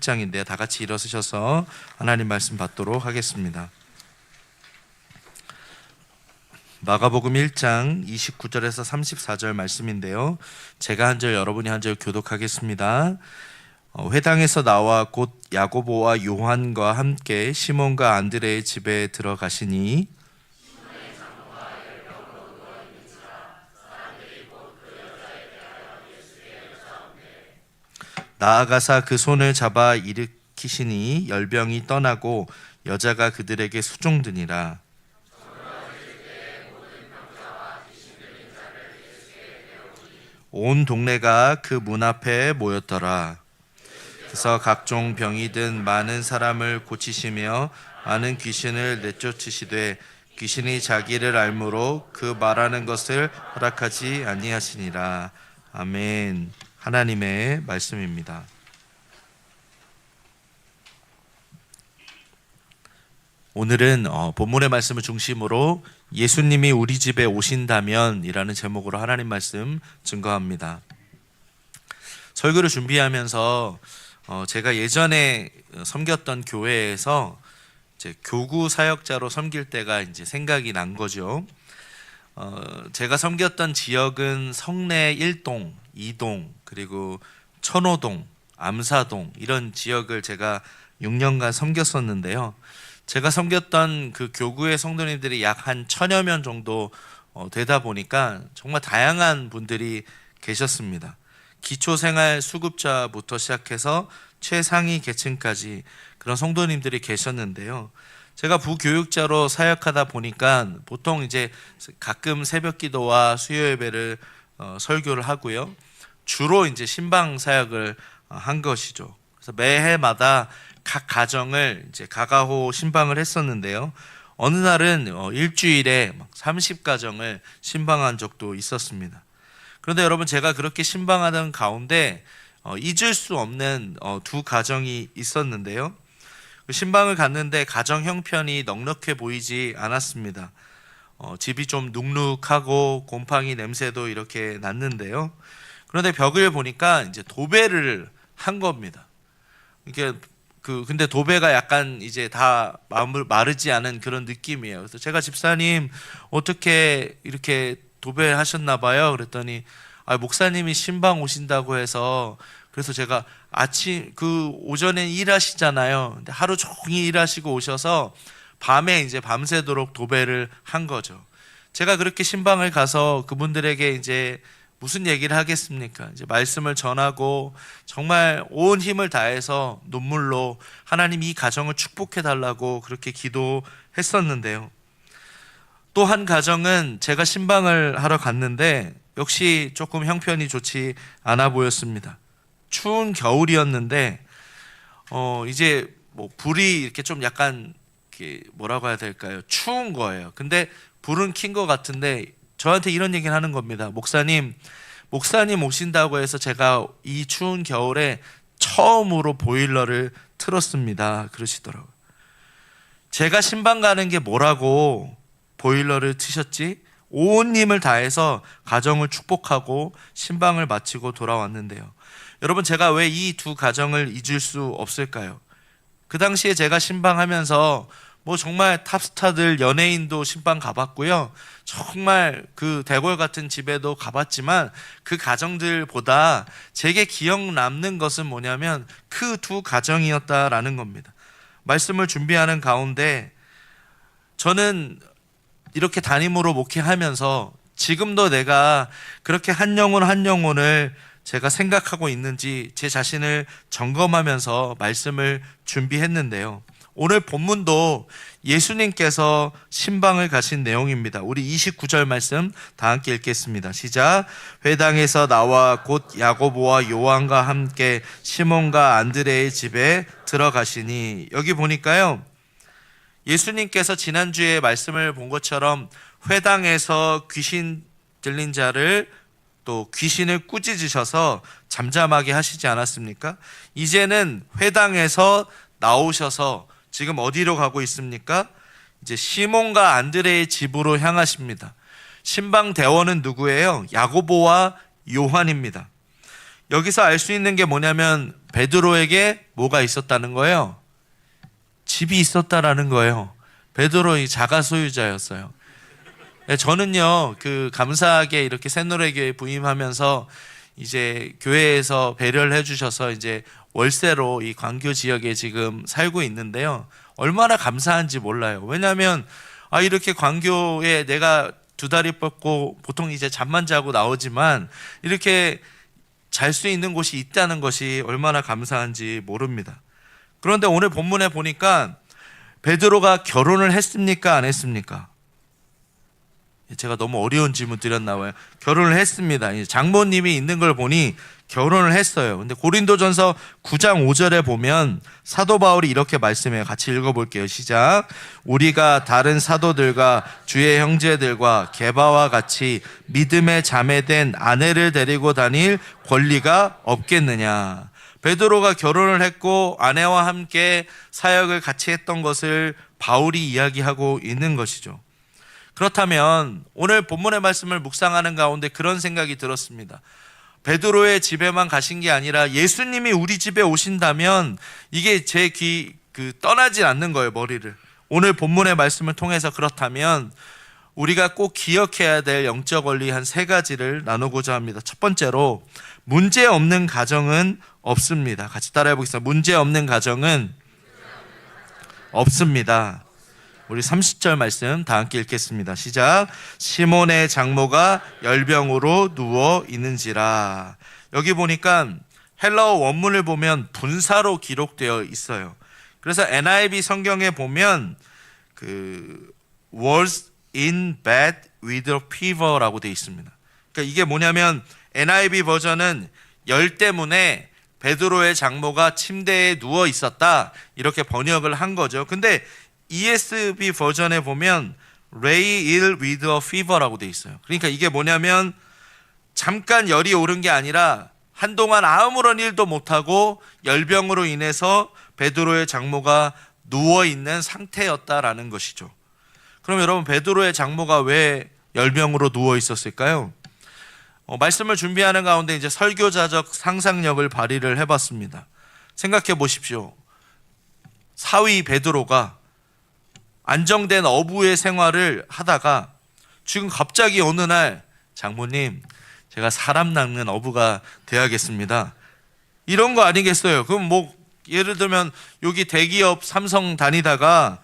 1장인데요. 다 같이 일어서셔서 하나님 말씀 받도록 하겠습니다. 마가복음 1장 29절에서 34절 말씀인데요. 제가 한 절, 여러분이 한 절 교독하겠습니다. 회당에서 나와 곧 야고보와 요한과 함께 시몬과 안드레의 집에 들어가시니 나아가사 그 손을 잡아 일으키시니 열병이 떠나고 여자가 그들에게 수종드니라. 온 동네가 그 문 앞에 모였더라. 그래서 각종 병이 든 많은 사람을 고치시며 많은 귀신을 내쫓으시되 귀신이 자기를 알므로 그 말하는 것을 허락하지 아니하시니라. 아멘. 하나님의 말씀입니다. 오늘은 본문의 말씀을 중심으로 예수님이 우리 집에 오신다면 이라는 제목으로 하나님 말씀 증거합니다. 설교를 준비하면서 제가 예전에 섬겼던 교회에서 이제 교구 사역자로 섬길 때가 이제 생각이 난 거죠. 제가 섬겼던 지역은 성내 1동, 2동, 그리고 천호동, 암사동 이런 지역을 제가 6년간 섬겼었는데요. 제가 섬겼던 그 교구의 성도님들이 약 한 1000여 명 정도 되다 보니까 정말 다양한 분들이 계셨습니다. 기초생활 수급자부터 시작해서 최상위 계층까지 그런 성도님들이 계셨는데요. 제가 부교육자로 사역하다 보니까 보통 이제 가끔 새벽 기도와 수요 예배를 설교를 하고요. 주로 이제 신방 사역을 한 것이죠. 그래서 매해마다 각 가정을 이제 가가호 신방을 했었는데요. 어느 날은 일주일에 30가정을 신방한 적도 있었습니다. 그런데 여러분, 제가 그렇게 신방하던 가운데 잊을 수 없는 두 가정이 있었는데요. 신방을 갔는데 가정 형편이 넉넉해 보이지 않았습니다. 집이 좀 눅눅하고 곰팡이 냄새도 이렇게 났는데요. 그런데 벽을 보니까 이제 도배를 한 겁니다. 이게 근데 도배가 약간 이제 다 마르지 않은 그런 느낌이에요. 그래서 제가 집사님 어떻게 이렇게 도배하셨나 봐요. 그랬더니 목사님이 신방 오신다고 해서, 그래서 제가 오전에 일하시잖아요. 근데 하루 종일 일하시고 오셔서 밤에 이제 밤새도록 도배를 한 거죠. 제가 그렇게 신방을 가서 그분들에게 이제 무슨 얘기를 하겠습니까? 이제 말씀을 전하고 정말 온 힘을 다해서 눈물로 하나님 이 가정을 축복해 달라고 그렇게 기도했었는데요. 또 한 가정은 제가 신방을 하러 갔는데 역시 조금 형편이 좋지 않아 보였습니다. 추운 겨울이었는데 이제 불이 이렇게 좀 약간 뭐라고 해야 될까요? 추운 거예요. 근데 불은 킨 것 같은데 저한테 이런 얘기를 하는 겁니다. 목사님 오신다고 해서 제가 이 추운 겨울에 처음으로 보일러를 틀었습니다. 그러시더라고요. 제가 신방 가는 게 뭐라고 보일러를 트셨지? 온 힘을 다해서 가정을 축복하고 신방을 마치고 돌아왔는데요. 여러분, 제가 왜 이 두 가정을 잊을 수 없을까요? 그 당시에 제가 신방하면서 정말 탑스타들 연예인도 신방 가봤고요. 정말 그 대궐 같은 집에도 가봤지만 그 가정들보다 제게 기억 남는 것은 뭐냐면 그 두 가정이었다라는 겁니다. 말씀을 준비하는 가운데 저는 이렇게 담임으로 목회하면서 지금도 내가 그렇게 한 영혼을 제가 생각하고 있는지 제 자신을 점검하면서 말씀을 준비했는데요. 오늘 본문도 예수님께서 신방을 가신 내용입니다. 우리 29절 말씀 다 함께 읽겠습니다. 시작. 회당에서 나와 곧 야고보와 요한과 함께 시몬과 안드레의 집에 들어가시니, 여기 보니까요, 예수님께서 지난주에 말씀을 본 것처럼 회당에서 귀신 들린 자를 또 귀신을 꾸짖으셔서 잠잠하게 하시지 않았습니까? 이제는 회당에서 나오셔서 지금 어디로 가고 있습니까? 이제 시몬과 안드레의 집으로 향하십니다. 신방 대원은 누구예요? 야고보와 요한입니다. 여기서 알 수 있는 게 뭐냐면 베드로에게 뭐가 있었다는 거예요? 집이 있었다라는 거예요. 베드로 이 자가 소유자였어요. 저는요, 감사하게 이렇게 새노래교회 부임하면서 이제 교회에서 배려를 해주셔서 이제 월세로 이 광교 지역에 지금 살고 있는데요. 얼마나 감사한지 몰라요. 왜냐하면 이렇게 광교에 내가 두 다리 뻗고 보통 이제 잠만 자고 나오지만 이렇게 잘 수 있는 곳이 있다는 것이 얼마나 감사한지 모릅니다. 그런데 오늘 본문에 보니까 베드로가 결혼을 했습니까? 안 했습니까? 제가 너무 어려운 질문 드렸나 봐요. 결혼을 했습니다. 장모님이 있는 걸 보니 결혼을 했어요. 근데 고린도전서 9장 5절에 보면 사도 바울이 이렇게 말씀해요. 같이 읽어볼게요. 시작. 우리가 다른 사도들과 주의 형제들과 게바와 같이 믿음의 자매된 아내를 데리고 다닐 권리가 없겠느냐. 베드로가 결혼을 했고 아내와 함께 사역을 같이 했던 것을 바울이 이야기하고 있는 것이죠. 그렇다면 오늘 본문의 말씀을 묵상하는 가운데 그런 생각이 들었습니다. 베드로의 집에만 가신 게 아니라 예수님이 우리 집에 오신다면 이게 제 떠나지 않는 거예요, 머리를. 오늘 본문의 말씀을 통해서 그렇다면 우리가 꼭 기억해야 될 영적 원리 한 3가지를 나누고자 합니다. 첫 번째로, 문제 없는 가정은 없습니다. 같이 따라해 보겠습니다. 문제 없는 가정은 없습니다. 우리 30절 말씀 다 함께 읽겠습니다. 시작. 시몬의 장모가 열병으로 누워 있는지라. 여기 보니까 헬라어 원문을 보면 분사로 기록되어 있어요. 그래서 NIV 성경에 보면 was in bed with a fever라고 되어 있습니다. 그러니까 이게 뭐냐면 NIV 버전은 열 때문에 베드로의 장모가 침대에 누워 있었다, 이렇게 번역을 한 거죠. 근데 ESV 버전에 보면 lay ill with a fever라고 돼 있어요. 그러니까 이게 뭐냐면 잠깐 열이 오른 게 아니라 한동안 아무런 일도 못하고 열병으로 인해서 베드로의 장모가 누워있는 상태였다라는 것이죠. 그럼 여러분, 베드로의 장모가 왜 열병으로 누워 있었을까요? 말씀을 준비하는 가운데 이제 설교자적 상상력을 발휘를 해봤습니다. 생각해 보십시오. 사위 베드로가 안정된 어부의 생활을 하다가 지금 갑자기 어느 날, 장모님, 제가 사람 낚는 어부가 돼야겠습니다, 이런 거 아니겠어요? 그럼 예를 들면 여기 대기업 삼성 다니다가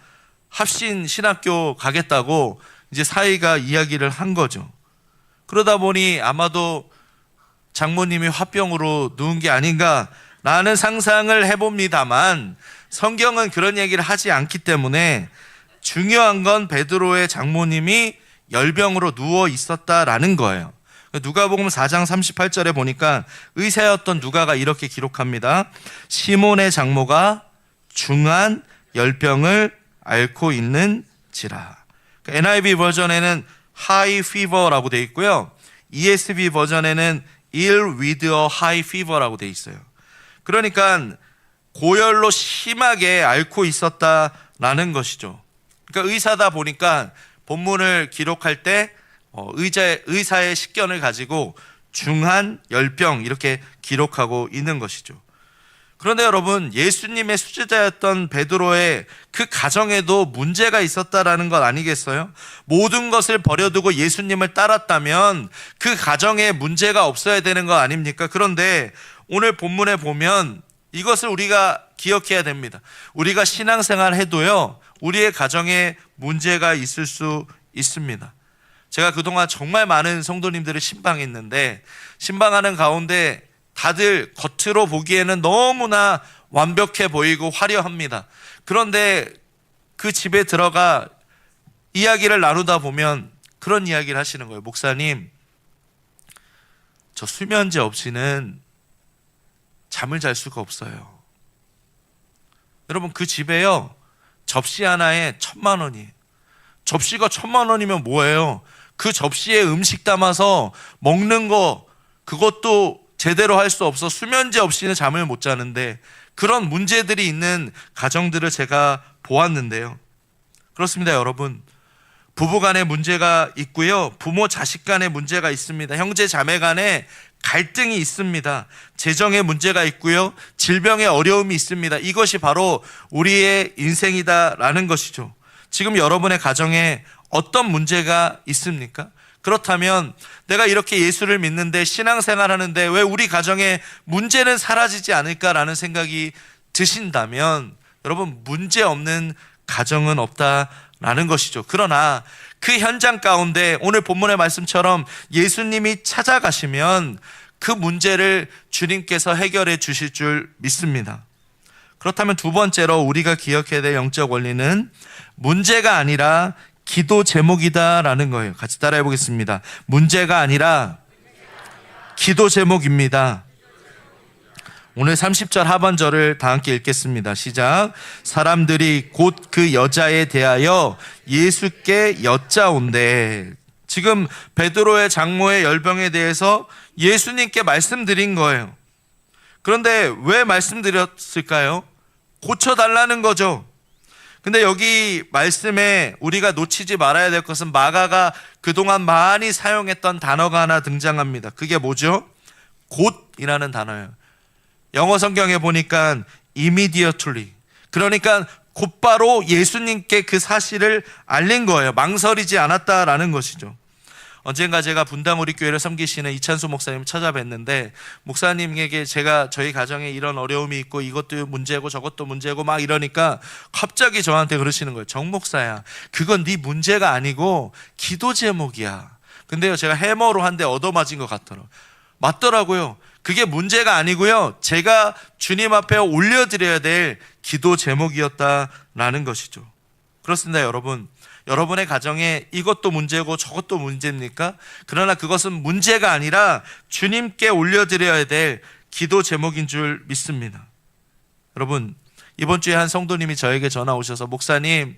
합신 신학교 가겠다고 이제 사위가 이야기를 한 거죠. 그러다 보니 아마도 장모님이 화병으로 누운 게 아닌가라는 상상을 해봅니다만 성경은 그런 얘기를 하지 않기 때문에 중요한 건 베드로의 장모님이 열병으로 누워 있었다라는 거예요. 누가복음 4장 38절에 보니까 의사였던 누가가 이렇게 기록합니다. 시몬의 장모가 중한 열병을 앓고 있는지라. NIV 버전에는 high fever라고 되어 있고요. ESV 버전에는 ill with a high fever라고 되어 있어요. 그러니까 고열로 심하게 앓고 있었다라는 것이죠. 그러니까 의사다 보니까 본문을 기록할 때 의사의 식견을 가지고 중한 열병 이렇게 기록하고 있는 것이죠. 그런데 여러분, 예수님의 수제자였던 베드로의 그 가정에도 문제가 있었다라는 것 아니겠어요? 모든 것을 버려두고 예수님을 따랐다면 그 가정에 문제가 없어야 되는 거 아닙니까? 그런데 오늘 본문에 보면 이것을 우리가 기억해야 됩니다. 우리가 신앙생활 해도요, 우리의 가정에 문제가 있을 수 있습니다. 제가 그동안 정말 많은 성도님들을 신방했는데, 신방하는 가운데 다들 겉으로 보기에는 너무나 완벽해 보이고 화려합니다. 그런데 그 집에 들어가 이야기를 나누다 보면 그런 이야기를 하시는 거예요. 목사님, 저 수면제 없이는 잠을 잘 수가 없어요. 여러분, 그 집에요, 접시 하나에 1,000,000원이에요. 접시가 1,000,000원이면 뭐예요? 그 접시에 음식 담아서 먹는 거, 그것도 제대로 할 수 없어 수면제 없이는 잠을 못 자는데, 그런 문제들이 있는 가정들을 제가 보았는데요. 그렇습니다, 여러분. 부부 간에 문제가 있고요. 부모 자식 간에 문제가 있습니다. 형제 자매 간에 갈등이 있습니다. 재정에 문제가 있고요. 질병에 어려움이 있습니다. 이것이 바로 우리의 인생이다라는 것이죠. 지금 여러분의 가정에 어떤 문제가 있습니까? 그렇다면 내가 이렇게 예수를 믿는데 신앙생활 하는데 왜 우리 가정에 문제는 사라지지 않을까라는 생각이 드신다면 여러분, 문제 없는 가정은 없다라는 것이죠. 그러나 그 현장 가운데 오늘 본문의 말씀처럼 예수님이 찾아가시면 그 문제를 주님께서 해결해 주실 줄 믿습니다. 그렇다면 두 번째로 우리가 기억해야 될 영적 원리는 문제가 아니라 기도 제목이다라는 거예요. 같이 따라해 보겠습니다. 문제가 아니라 기도 제목입니다. 오늘 30절 하반절을 다 함께 읽겠습니다. 시작. 사람들이 곧 그 여자에 대하여 예수께 여짜온대. 지금 베드로의 장모의 열병에 대해서 예수님께 말씀드린 거예요. 그런데 왜 말씀드렸을까요? 고쳐달라는 거죠. 근데 여기 말씀에 우리가 놓치지 말아야 될 것은 마가가 그동안 많이 사용했던 단어가 하나 등장합니다. 그게 뭐죠? 곧이라는 단어예요. 영어 성경에 보니까 immediately, 그러니까 곧바로 예수님께 그 사실을 알린 거예요. 망설이지 않았다라는 것이죠. 언젠가 제가 분당 우리 교회를 섬기시는 이찬수 목사님 찾아뵀는데, 목사님에게 제가 저희 가정에 이런 어려움이 있고 이것도 문제고 저것도 문제고 막 이러니까 갑자기 저한테 그러시는 거예요. 정 목사야, 그건 네 문제가 아니고 기도 제목이야. 근데요, 제가 해머로 한 대 얻어맞은 것 같더라고요. 맞더라고요. 그게 문제가 아니고요, 제가 주님 앞에 올려드려야 될 기도 제목이었다라는 것이죠. 그렇습니다. 여러분, 여러분의 가정에 이것도 문제고 저것도 문제입니까? 그러나 그것은 문제가 아니라 주님께 올려드려야 될 기도 제목인 줄 믿습니다. 여러분, 이번 주에 한 성도님이 저에게 전화 오셔서 목사님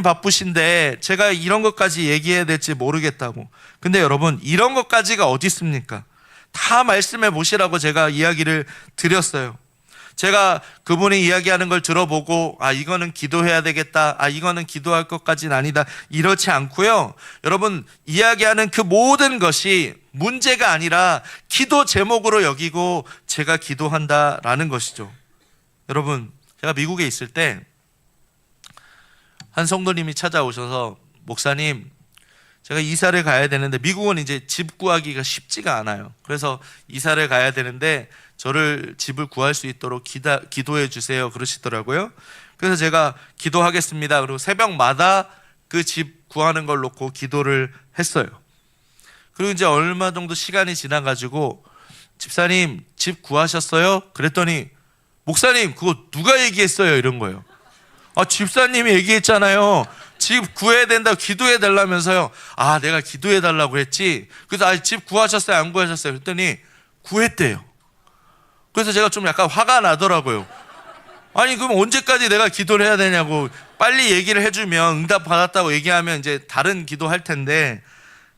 바쁘신데 제가 이런 것까지 얘기해야 될지 모르겠다고. 근데 여러분, 이런 것까지가 어디 있습니까? 다 말씀해 보시라고 제가 이야기를 드렸어요. 제가 그분이 이야기하는 걸 들어보고 이거는 기도해야 되겠다, 이거는 기도할 것까지는 아니다, 이렇지 않고요. 여러분, 이야기하는 그 모든 것이 문제가 아니라 기도 제목으로 여기고 제가 기도한다라는 것이죠. 여러분, 제가 미국에 있을 때 한 성도님이 찾아오셔서 목사님, 제가 이사를 가야 되는데, 미국은 이제 집 구하기가 쉽지가 않아요. 그래서 이사를 가야 되는데 저를 집을 구할 수 있도록 기도해 주세요 그러시더라고요. 그래서 제가 기도하겠습니다. 그리고 새벽마다 그 집 구하는 걸 놓고 기도를 했어요. 그리고 이제 얼마 정도 시간이 지나가지고 집사님 집 구하셨어요? 그랬더니 목사님 그거 누가 얘기했어요? 이런 거예요. 집사님이 얘기했잖아요. 집 구해야 된다고 기도해 달라면서요. 내가 기도해 달라고 했지. 그래서 집 구하셨어요? 안 구하셨어요? 그랬더니 구했대요. 그래서 제가 좀 약간 화가 나더라고요. 그럼 언제까지 내가 기도를 해야 되냐고. 빨리 얘기를 해주면, 응답 받았다고 얘기하면 이제 다른 기도할 텐데,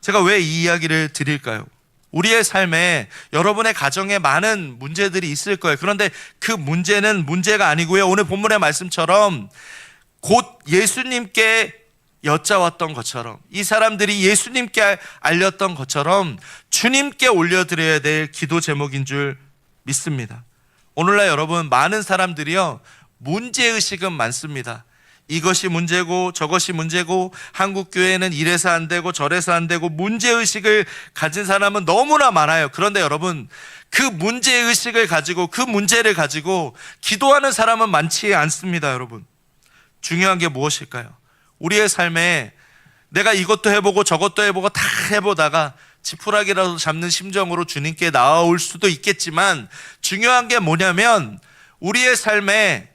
제가 왜 이 이야기를 드릴까요? 우리의 삶에 여러분의 가정에 많은 문제들이 있을 거예요. 그런데 그 문제는 문제가 아니고요, 오늘 본문의 말씀처럼 곧 예수님께 여짜왔던 것처럼, 이 사람들이 예수님께 알렸던 것처럼 주님께 올려드려야 될 기도 제목인 줄 믿습니다. 오늘날 여러분, 많은 사람들이요, 문제의식은 많습니다. 이것이 문제고 저것이 문제고, 한국교회는 이래서 안 되고 저래서 안 되고, 문제의식을 가진 사람은 너무나 많아요. 그런데 여러분, 그 문제의식을 가지고, 그 문제를 가지고 기도하는 사람은 많지 않습니다. 여러분, 중요한 게 무엇일까요? 우리의 삶에 내가 이것도 해보고 저것도 해보고 다 해보다가 지푸라기라도 잡는 심정으로 주님께 나아올 수도 있겠지만, 중요한 게 뭐냐면 우리의 삶에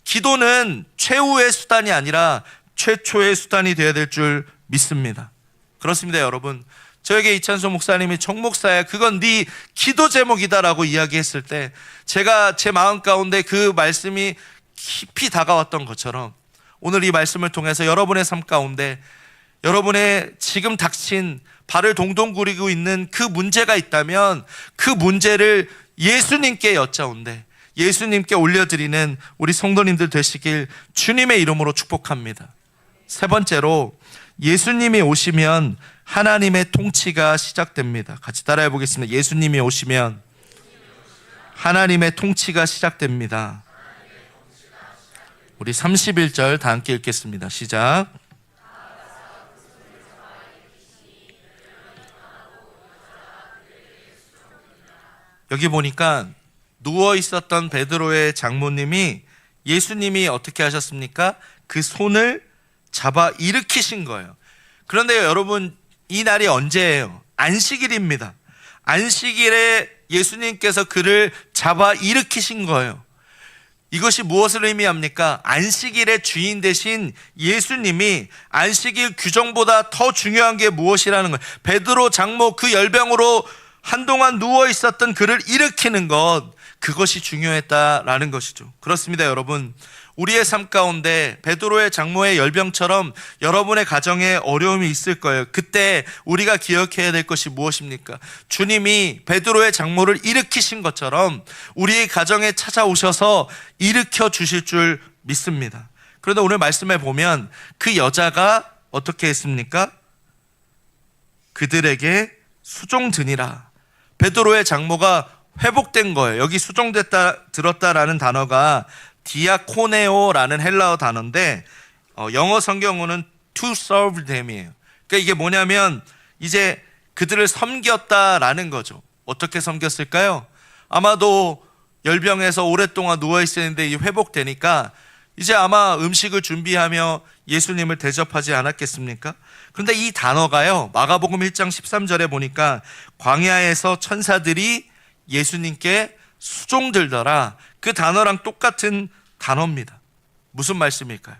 기도는 최후의 수단이 아니라 최초의 수단이 되어야 될 줄 믿습니다. 그렇습니다. 여러분, 저에게 이찬수 목사님이 정 목사야, 그건 네 기도 제목이다라고 이야기했을 때 제가 제 마음 가운데 그 말씀이 깊이 다가왔던 것처럼, 오늘 이 말씀을 통해서 여러분의 삶 가운데 여러분의 지금 닥친 발을 동동 구리고 있는 그 문제가 있다면 그 문제를 예수님께 여짜온대, 예수님께 올려드리는 우리 성도님들 되시길 주님의 이름으로 축복합니다. 세 번째로, 예수님이 오시면 하나님의 통치가 시작됩니다. 같이 따라해 보겠습니다. 예수님이 오시면 하나님의 통치가 시작됩니다. 우리 31절 다 함께 읽겠습니다. 시작. 여기 보니까 누워 있었던 베드로의 장모님이 예수님이 어떻게 하셨습니까? 그 손을 잡아 일으키신 거예요. 그런데 여러분, 이 날이 언제예요? 안식일입니다. 안식일에 예수님께서 그를 잡아 일으키신 거예요. 이것이 무엇을 의미합니까? 안식일의 주인 되신 예수님이 안식일 규정보다 더 중요한 게 무엇이라는 거예요. 베드로 장모 그 열병으로 한동안 누워 있었던 그를 일으키는 것, 그것이 중요했다라는 것이죠. 그렇습니다, 여러분. 우리의 삶 가운데 베드로의 장모의 열병처럼 여러분의 가정에 어려움이 있을 거예요. 그때 우리가 기억해야 될 것이 무엇입니까? 주님이 베드로의 장모를 일으키신 것처럼 우리의 가정에 찾아오셔서 일으켜 주실 줄 믿습니다. 그런데 오늘 말씀에 보면 그 여자가 어떻게 했습니까? 그들에게 수종드니라. 베드로의 장모가 회복된 거예요. 여기 수종됐다, 들었다라는 단어가 디아코네오라는 헬라어 단어인데 영어 성경어는 to serve them이에요. 그러니까 이게 뭐냐면 이제 그들을 섬겼다라는 거죠. 어떻게 섬겼을까요? 아마도 열병에서 오랫동안 누워 있었는데 회복되니까 이제 아마 음식을 준비하며 예수님을 대접하지 않았겠습니까? 그런데 이 단어가요, 마가복음 1장 13절에 보니까 광야에서 천사들이 예수님께 수종들더라. 그 단어랑 똑같은 단어입니다. 무슨 말씀일까요?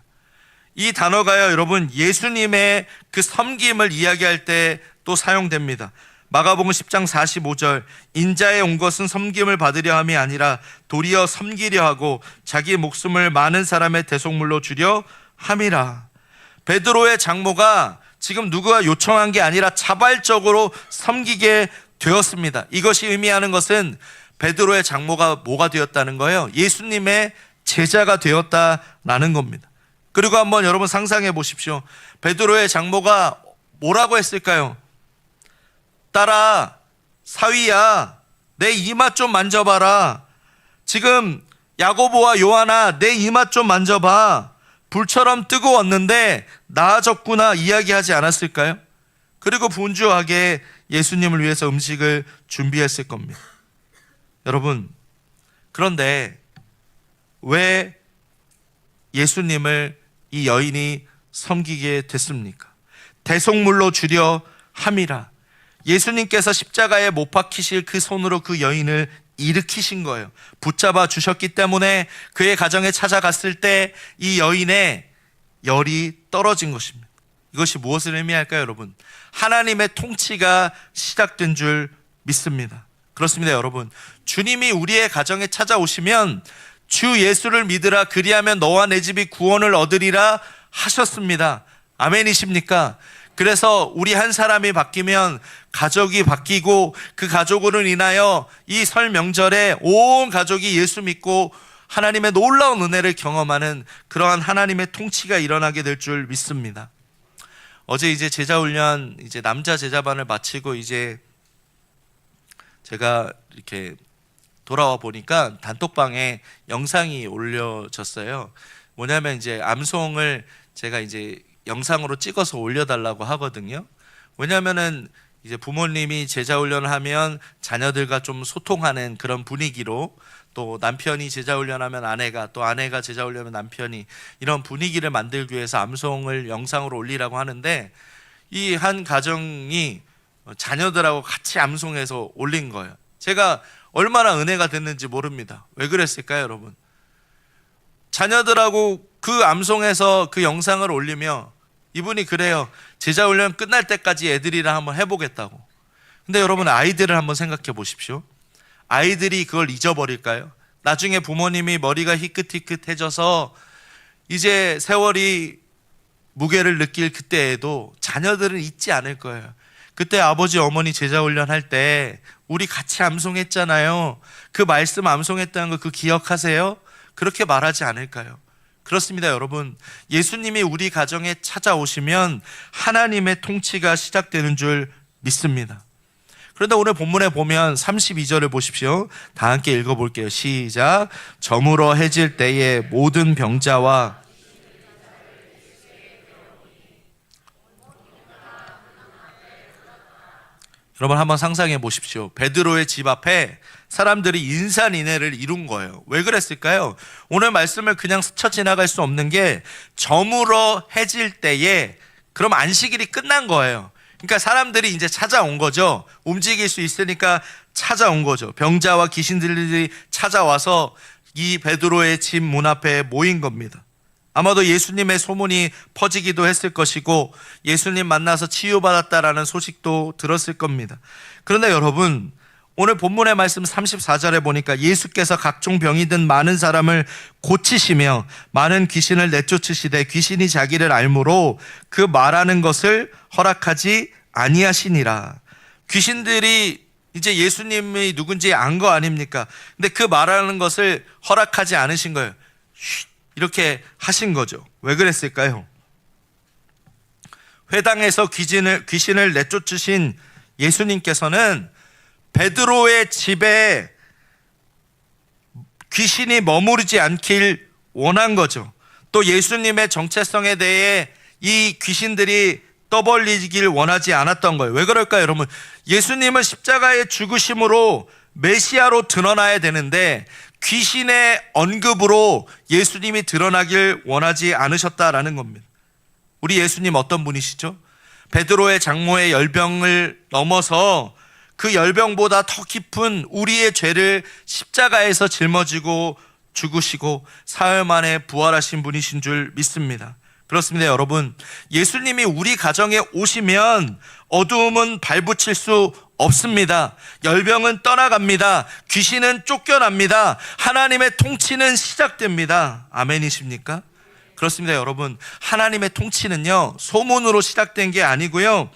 이 단어가요, 여러분, 예수님의 그 섬김을 이야기할 때 또 사용됩니다. 마가복음 10장 45절, 인자에 온 것은 섬김을 받으려 함이 아니라 도리어 섬기려 하고 자기 목숨을 많은 사람의 대속물로 주려 함이라. 베드로의 장모가 지금 누구가 요청한 게 아니라 자발적으로 섬기게 되었습니다. 이것이 의미하는 것은 베드로의 장모가 뭐가 되었다는 거예요? 예수님의 제자가 되었다라는 겁니다. 그리고 한번 여러분 상상해 보십시오. 베드로의 장모가 뭐라고 했을까요? 딸아, 사위야, 내 이마 좀 만져봐라. 지금 야고보와 요한아, 내 이마 좀 만져봐. 불처럼 뜨거웠는데 나아졌구나 이야기하지 않았을까요? 그리고 분주하게 예수님을 위해서 음식을 준비했을 겁니다. 여러분, 그런데 왜 예수님을 이 여인이 섬기게 됐습니까? 대속물로 주려 함이라. 예수님께서 십자가에 못 박히실 그 손으로 그 여인을 일으키신 거예요. 붙잡아 주셨기 때문에 그의 가정에 찾아갔을 때 이 여인의 열이 떨어진 것입니다. 이것이 무엇을 의미할까요, 여러분? 하나님의 통치가 시작된 줄 믿습니다. 그렇습니다, 여러분. 주님이 우리의 가정에 찾아오시면 주 예수를 믿으라, 그리하면 너와 내 집이 구원을 얻으리라 하셨습니다. 아멘이십니까? 그래서 우리 한 사람이 바뀌면 가족이 바뀌고 그 가족으로 인하여 이 설 명절에 온 가족이 예수 믿고 하나님의 놀라운 은혜를 경험하는 그러한 하나님의 통치가 일어나게 될 줄 믿습니다. 어제 이제 제자훈련, 이제 남자 제자반을 마치고 이제 제가 이렇게 돌아와 보니까 단톡방에 영상이 올려졌어요. 뭐냐면 이제 암송을 제가 이제 영상으로 찍어서 올려달라고 하거든요. 왜냐하면은 이제 부모님이 제자훈련을 하면 자녀들과 좀 소통하는 그런 분위기로, 또 남편이 제자훈련하면 아내가, 또 아내가 제자훈련하면 남편이, 이런 분위기를 만들기 위해서 암송을 영상으로 올리라고 하는데 이 한 가정이 자녀들하고 같이 암송해서 올린 거예요. 제가 얼마나 은혜가 됐는지 모릅니다. 왜 그랬을까요, 여러분? 자녀들하고 그 암송해서 그 영상을 올리며 이분이 그래요. 제자훈련 끝날 때까지 애들이랑 한번 해보겠다고. 근데 여러분, 아이들을 한번 생각해 보십시오. 아이들이 그걸 잊어버릴까요? 나중에 부모님이 머리가 희끗희끗해져서 이제 세월이 무게를 느낄 그때에도 자녀들은 잊지 않을 거예요. 그때 아버지 어머니 제자훈련 할 때 우리 같이 암송했잖아요. 그 말씀 암송했다는 거 그 기억하세요? 그렇게 말하지 않을까요? 그렇습니다, 여러분. 예수님이 우리 가정에 찾아오시면 하나님의 통치가 시작되는 줄 믿습니다. 그런데 오늘 본문에 보면 32절을 보십시오. 다 함께 읽어볼게요. 시작. 저물어 해질 때에 모든 병자와 여러분 한번 상상해 보십시오. 베드로의 집 앞에 사람들이 인산인해를 이룬 거예요. 왜 그랬을까요? 오늘 말씀을 그냥 스쳐 지나갈 수 없는 게 저물어 해질 때에 그럼 안식일이 끝난 거예요. 그러니까 사람들이 이제 찾아온 거죠. 움직일 수 있으니까 찾아온 거죠. 병자와 귀신들이 찾아와서 이 베드로의 집 문 앞에 모인 겁니다. 아마도 예수님의 소문이 퍼지기도 했을 것이고 예수님 만나서 치유받았다라는 소식도 들었을 겁니다. 그런데 여러분, 오늘 본문의 말씀 34절에 보니까 예수께서 각종 병이 든 많은 사람을 고치시며 많은 귀신을 내쫓으시되 귀신이 자기를 알므로 그 말하는 것을 허락하지 아니하시니라. 귀신들이 이제 예수님이 누군지 안 거 아닙니까? 근데 그 말하는 것을 허락하지 않으신 거예요. 이렇게 하신 거죠. 왜 그랬을까요? 회당에서 귀신을 내쫓으신 예수님께서는 베드로의 집에 귀신이 머무르지 않길 원한 거죠. 또 예수님의 정체성에 대해 이 귀신들이 떠벌리길 원하지 않았던 거예요. 왜 그럴까요, 여러분? 예수님은 십자가의 죽으심으로 메시아로 드러나야 되는데 귀신의 언급으로 예수님이 드러나길 원하지 않으셨다라는 겁니다. 우리 예수님 어떤 분이시죠? 베드로의 장모의 열병을 넘어서 그 열병보다 더 깊은 우리의 죄를 십자가에서 짊어지고 죽으시고 사흘 만에 부활하신 분이신 줄 믿습니다. 그렇습니다, 여러분. 예수님이 우리 가정에 오시면 어두움은 발붙일 수 없습니다. 열병은 떠나갑니다. 귀신은 쫓겨납니다. 하나님의 통치는 시작됩니다. 아멘이십니까? 그렇습니다, 여러분. 하나님의 통치는요, 소문으로 시작된 게 아니고요,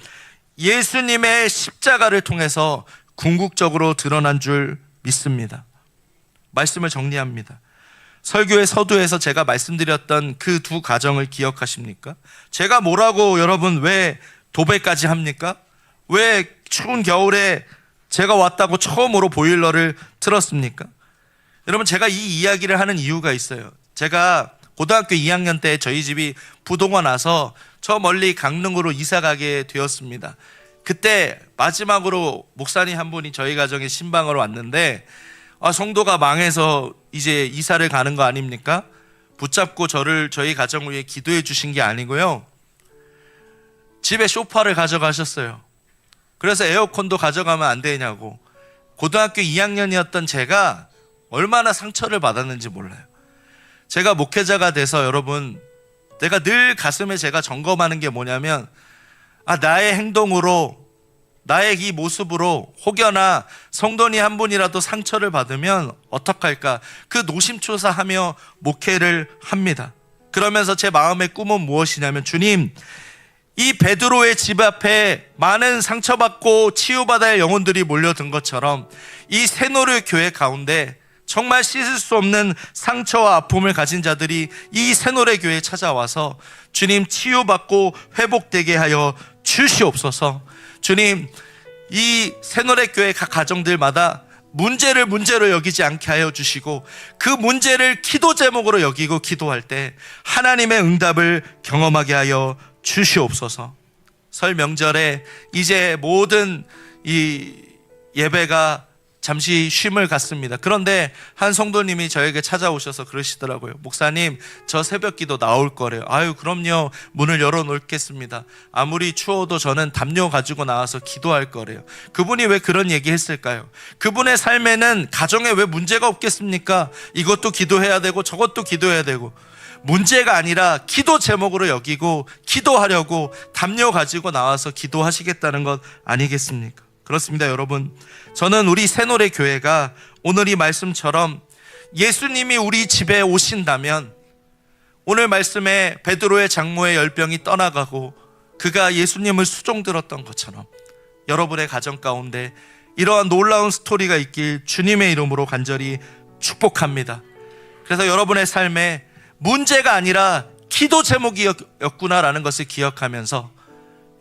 예수님의 십자가를 통해서 궁극적으로 드러난 줄 믿습니다. 말씀을 정리합니다. 설교의 서두에서 제가 말씀드렸던 그 두 가정을 기억하십니까? 제가 뭐라고 여러분 왜 도배까지 합니까? 왜 추운 겨울에 제가 왔다고 처음으로 보일러를 틀었습니까? 여러분, 제가 이 이야기를 하는 이유가 있어요. 제가 고등학교 2학년 때 저희 집이 부도가 나서 저 멀리 강릉으로 이사 가게 되었습니다. 그때 마지막으로 목사님 한 분이 저희 가정에 신방으로 왔는데 성도가 망해서 이제 이사를 가는 거 아닙니까? 붙잡고 저희 가정을 위해 기도해 주신 게 아니고요, 집에 소파를 가져가셨어요. 그래서 에어컨도 가져가면 안 되냐고. 고등학교 2학년이었던 제가 얼마나 상처를 받았는지 몰라요. 제가 목회자가 돼서 여러분, 내가 늘 가슴에 제가 점검하는 게 뭐냐면, 나의 행동으로, 나의 이 모습으로 혹여나 성도님 한 분이라도 상처를 받으면 어떡할까? 그 노심초사하며 목회를 합니다. 그러면서 제 마음의 꿈은 무엇이냐면, 주님, 이 베드로의 집 앞에 많은 상처받고 치유받아야 할 영혼들이 몰려든 것처럼 이 새노래 교회 가운데 정말 씻을 수 없는 상처와 아픔을 가진 자들이 이 새노래 교회에 찾아와서 주님, 치유받고 회복되게 하여 주시옵소서. 주님, 이 새노래 교회 각 가정들마다 문제를 문제로 여기지 않게 하여 주시고 그 문제를 기도 제목으로 여기고 기도할 때 하나님의 응답을 경험하게 하여 주시옵소서. 설 명절에 이제 모든 이 예배가 잠시 쉼을 갖습니다. 그런데 한 성도님이 저에게 찾아오셔서 그러시더라고요. 목사님, 저 새벽 기도 나올 거래요. 아유, 그럼요. 문을 열어놓겠습니다. 아무리 추워도 저는 담요 가지고 나와서 기도할 거래요. 그분이 왜 그런 얘기 했을까요? 그분의 삶에는 가정에 왜 문제가 없겠습니까? 이것도 기도해야 되고 저것도 기도해야 되고, 문제가 아니라 기도 제목으로 여기고 기도하려고 담요 가지고 나와서 기도하시겠다는 것 아니겠습니까? 그렇습니다, 여러분. 저는 우리 새노래 교회가 오늘 이 말씀처럼 예수님이 우리 집에 오신다면 오늘 말씀에 베드로의 장모의 열병이 떠나가고 그가 예수님을 수종들었던 것처럼 여러분의 가정 가운데 이러한 놀라운 스토리가 있길 주님의 이름으로 간절히 축복합니다. 그래서 여러분의 삶에 문제가 아니라 기도 제목이었구나라는 것을 기억하면서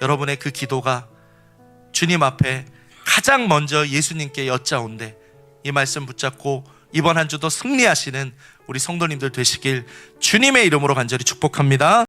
여러분의 그 기도가 주님 앞에 가장 먼저 예수님께 여짜온데 이 말씀 붙잡고 이번 한 주도 승리하시는 우리 성도님들 되시길 주님의 이름으로 간절히 축복합니다.